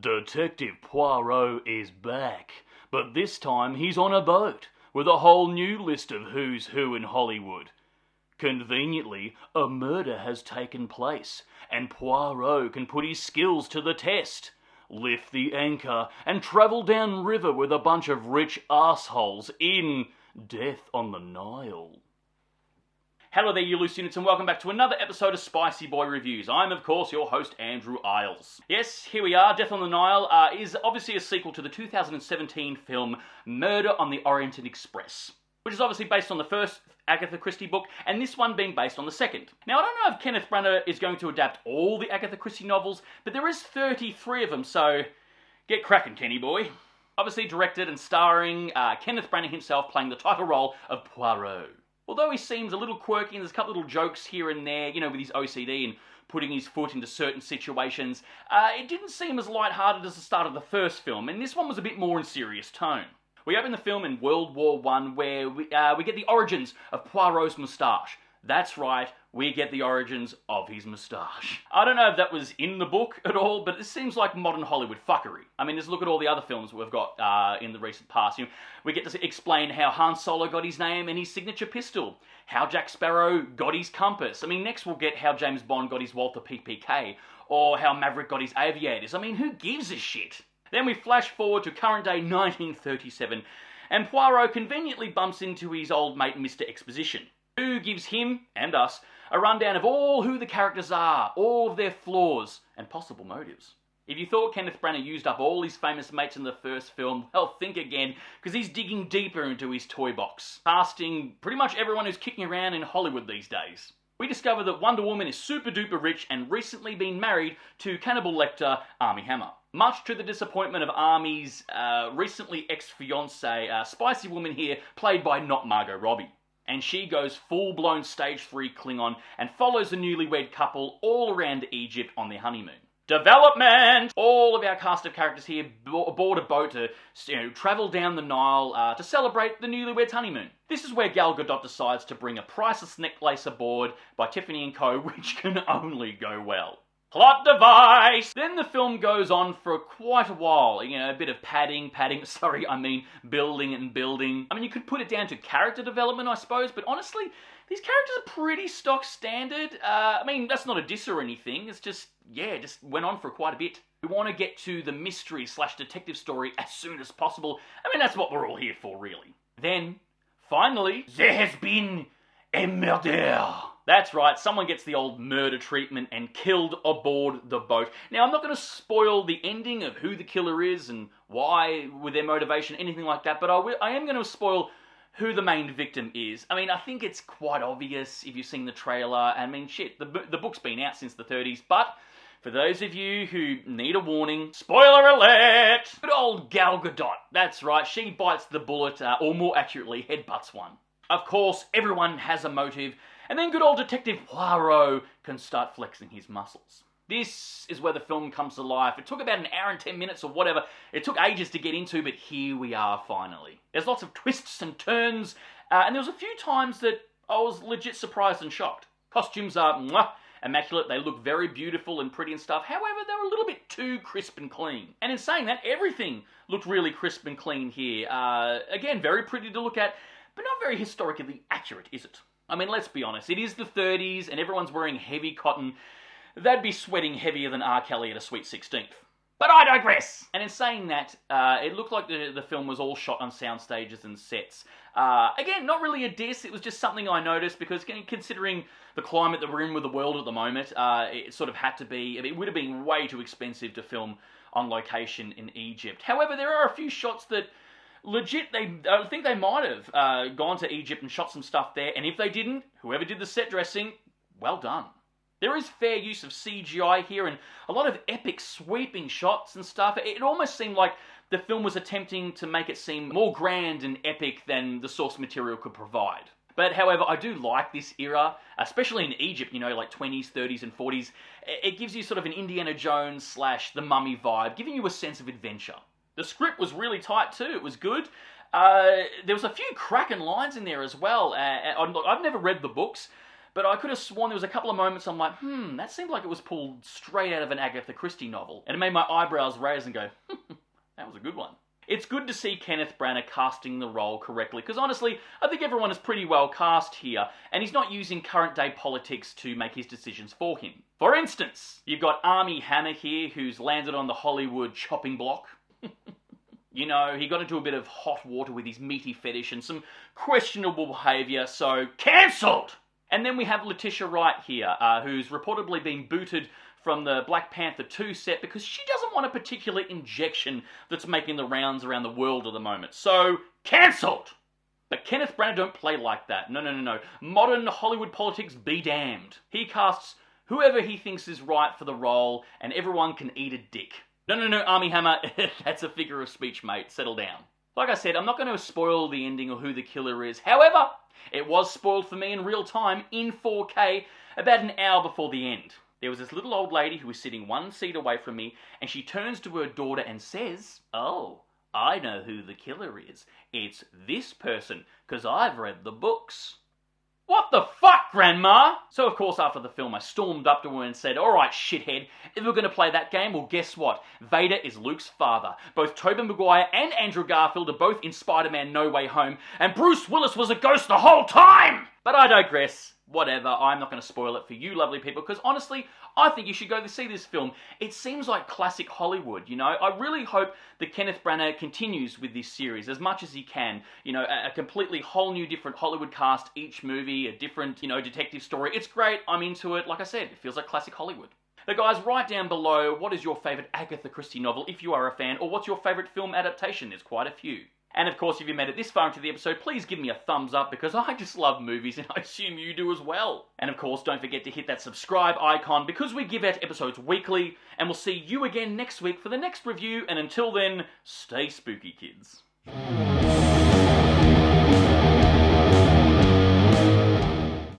Detective Poirot is back, but this time he's on a boat with a whole new list of who's who in Hollywood. Conveniently, a murder has taken place, and Poirot can put his skills to the test. Lift the anchor and travel down river with a bunch of rich assholes in Death on the Nile. Hello there, you loose units, and welcome back to another episode of Spicy Boy Reviews. I'm, of course, your host, Andrew Iles. Yes, here we are. Death on the Nile is obviously a sequel to the 2017 film Murder on the Orient Express, which is obviously based on the first Agatha Christie book, and this one being based on the second. Now, I don't know if Kenneth Branagh is going to adapt all the Agatha Christie novels, but there is 33 of them, so get cracking, Kenny boy. Obviously directed and starring Kenneth Branagh himself playing the title role of Poirot. Although he seems a little quirky and there's a couple little jokes here and there, you know, with his OCD and putting his foot into certain situations, it didn't seem as lighthearted as the start of the first film, and this one was a bit more in serious tone. We open the film in World War I, where we get the origins of Poirot's moustache. That's right, we get the origins of his moustache. I don't know if that was in the book at all, but it seems like modern Hollywood fuckery. I mean, just look at all the other films we've got in the recent past. You know, we get to explain how Han Solo got his name and his signature pistol, how Jack Sparrow got his compass. I mean, next we'll get how James Bond got his Walther PPK, or how Maverick got his aviators. I mean, who gives a shit? Then we flash forward to current day 1937, and Poirot conveniently bumps into his old mate Mr. Exposition, who gives him, and us, a rundown of all who the characters are, all of their flaws, and possible motives. If you thought Kenneth Branagh used up all his famous mates in the first film, well, think again, because he's digging deeper into his toy box, casting pretty much everyone who's kicking around in Hollywood these days. We discover that Wonder Woman is super duper rich and recently been married to Cannibal Lecter Armie Hammer. Much to the disappointment of Armie's recently ex-fiancée, Spicy Woman here, played by not Margot Robbie. And she goes full-blown stage 3 Klingon and follows the newlywed couple all around Egypt on their honeymoon. Development! All of our cast of characters here board a boat to travel down the Nile to celebrate the newlyweds' honeymoon. This is where Gal Gadot decides to bring a priceless necklace aboard by Tiffany & Co., which can only go well. Plot device! Then the film goes on for quite a while, a bit of building and building. I mean, you could put it down to character development, I suppose, but honestly, these characters are pretty stock standard. I mean, that's not a diss or anything, it's just went on for quite a bit. We want to get to the mystery/detective story as soon as possible. I mean, that's what we're all here for, really. Then, finally, there has been a murder. That's right, someone gets the old murder treatment and killed aboard the boat. Now, I'm not going to spoil the ending of who the killer is and why, with their motivation, anything like that, but I am going to spoil who the main victim is. I mean, I think it's quite obvious if you've seen the trailer. I mean, shit, the book's been out since the 30s, but for those of you who need a warning, spoiler alert! Good old Gal Gadot. That's right, she bites the bullet, or more accurately, headbutts one. Of course, everyone has a motive, and then good old Detective Poirot can start flexing his muscles. This is where the film comes to life. It took about an hour and 10 minutes or whatever. It took ages to get into, but here we are finally. There's lots of twists and turns, and there was a few times that I was legit surprised and shocked. Costumes are immaculate. They look very beautiful and pretty and stuff. However, they were a little bit too crisp and clean. And in saying that, everything looked really crisp and clean here. Again, very pretty to look at, but not very historically accurate, is it? I mean, let's be honest, it is the 30s and everyone's wearing heavy cotton. They'd be sweating heavier than R. Kelly at a sweet 16th. But I digress! And in saying that, it looked like the film was all shot on sound stages and sets. Again, not really a diss, it was just something I noticed because considering the climate that we're in with the world at the moment, it sort of had to be, it would have been way too expensive to film on location in Egypt. However, there are a few shots that legit, I think they might have gone to Egypt and shot some stuff there, and if they didn't, whoever did the set dressing, well done. There is fair use of CGI here and a lot of epic sweeping shots and stuff. It almost seemed like the film was attempting to make it seem more grand and epic than the source material could provide. But however, I do like this era, especially in Egypt, like 20s, 30s and 40s. It gives you sort of an Indiana Jones / The Mummy vibe, giving you a sense of adventure. The script was really tight too, it was good. There was a few cracking lines in there as well. I've never read the books, but I could have sworn there was a couple of moments I'm like, that seemed like it was pulled straight out of an Agatha Christie novel. And it made my eyebrows raise and go, that was a good one. It's good to see Kenneth Branagh casting the role correctly, because honestly, I think everyone is pretty well cast here, and he's not using current day politics to make his decisions for him. For instance, you've got Armie Hammer here, who's landed on the Hollywood chopping block. You know, he got into a bit of hot water with his meaty fetish and some questionable behaviour, so cancelled! And then we have Letitia Wright here, who's reportedly been booted from the Black Panther 2 set because she doesn't want a particular injection that's making the rounds around the world at the moment. So, cancelled! But Kenneth Branagh don't play like that. No. Modern Hollywood politics be damned. He casts whoever he thinks is right for the role, and everyone can eat a dick. No, Armie Hammer, that's a figure of speech, mate. Settle down. Like I said, I'm not going to spoil the ending or who the killer is. However, it was spoiled for me in real time, in 4K, about an hour before the end. There was this little old lady who was sitting one seat away from me, and she turns to her daughter and says, "Oh, I know who the killer is. It's this person, 'cause I've read the books." What the fuck, Grandma? So, of course, after the film, I stormed up to her and said, "Alright, shithead, if we're going to play that game, well, guess what? Vader is Luke's father. Both Tobey Maguire and Andrew Garfield are both in Spider-Man No Way Home, and Bruce Willis was a ghost the whole time!" But I digress. Whatever, I'm not going to spoil it for you lovely people, because honestly, I think you should go to see this film. It seems like classic Hollywood, you know? I really hope that Kenneth Branagh continues with this series as much as he can. You know, a completely whole new different Hollywood cast, each movie, a different, you know, detective story. It's great, I'm into it. Like I said, it feels like classic Hollywood. But guys, write down below, what is your favourite Agatha Christie novel, if you are a fan, or what's your favourite film adaptation? There's quite a few. And of course, if you made it this far into the episode, please give me a thumbs up, because I just love movies and I assume you do as well. And of course, don't forget to hit that subscribe icon, because we give out episodes weekly, and we'll see you again next week for the next review, and until then, stay spooky, kids.